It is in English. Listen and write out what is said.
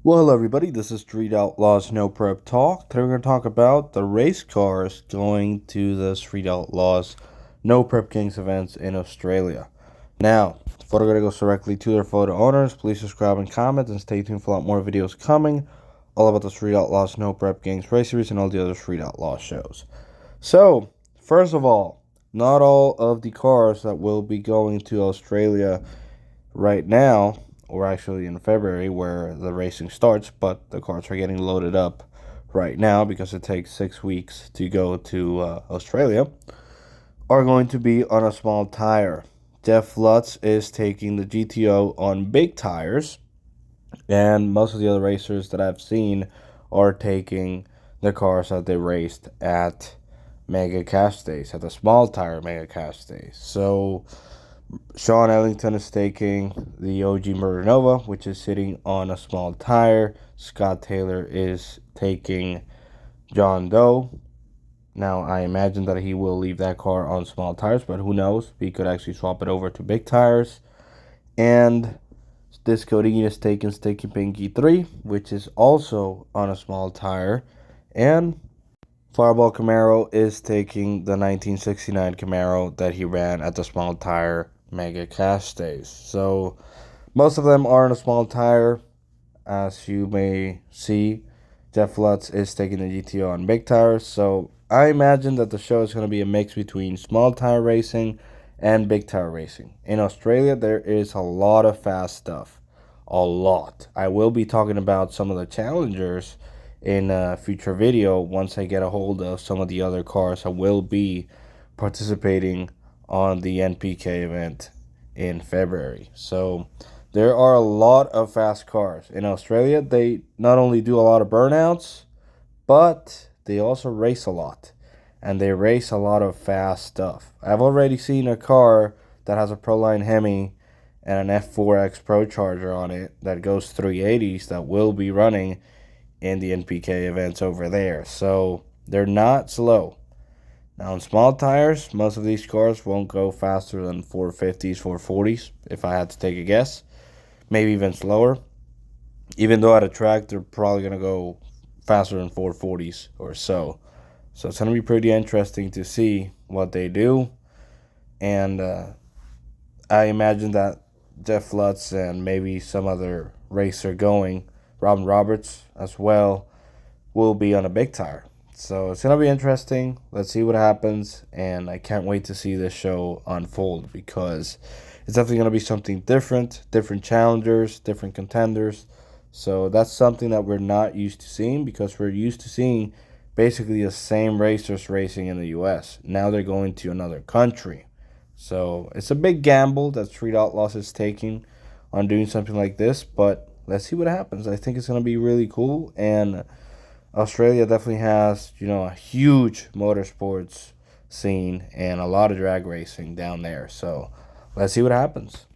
Well, hello everybody, this is Street Outlaws No Prep Talk. Today we're going to talk about the race cars going to the Street Outlaws No Prep Kings events in Australia. Now, the photo going to go directly to their photo owners. Please subscribe and comment and stay tuned for a lot more videos coming all about the Street Outlaws No Prep Kings race series and all the other Street Outlaws shows. So, first of all, not all of the cars that will be going to Australia right now, or actually in February where the racing starts, but the cars are getting loaded up right now because it takes 6 weeks to go to Australia, are going to be on a small tire. Jeff Lutz is taking the GTO on big tires, and most of the other racers that I've seen are taking the cars that they raced at Mega Cash Days, at the small tire Mega Cash Days. So Sean Ellington is taking the OG Murder Nova, which is sitting on a small tire. Scott Taylor is taking John Doe. Now, I imagine that he will leave that car on small tires, but who knows? He could actually swap it over to big tires. And Disco Dean is taking Sticky Pinky 3, which is also on a small tire. And Fireball Camaro is taking the 1969 Camaro that he ran at the small tire Mega Cash Days. So most of them are in a small tire. As you may see, Jeff Lutz is taking the GTO on big tires. So I imagine that the show is going to be a mix between small tire racing and big tire racing. In Australia, there is a lot of fast stuff. A lot. I will be talking about some of the challengers in a future video once I get a hold of some of the other cars that will be participating on the NPK event in February. So there are a lot of fast cars. In Australia, they not only do a lot of burnouts, but they also race a lot. And they race a lot of fast stuff. I've already seen a car that has a Proline Hemi and an F4X Pro Charger on it that goes 380s that will be running in the NPK events over there. So they're not slow. Now, in small tires, most of these cars won't go faster than 450s, 440s, if I had to take a guess. Maybe even slower. Even though at a track, they're probably going to go faster than 440s or so. So it's going to be pretty interesting to see what they do. And I imagine that Jeff Lutz and maybe some other racer going, Robin Roberts as well, will be on a big tire. So it's going to be interesting. Let's see what happens. And I can't wait to see this show unfold because it's definitely going to be something different, different challengers, different contenders. So that's something that we're not used to seeing because we're used to seeing basically the same racers racing in the U.S. Now they're going to another country. So it's a big gamble that Street Outlaws is taking on doing something like this, but let's see what happens. I think it's going to be really cool, and Australia definitely has, a huge motorsports scene and a lot of drag racing down there. So let's see what happens.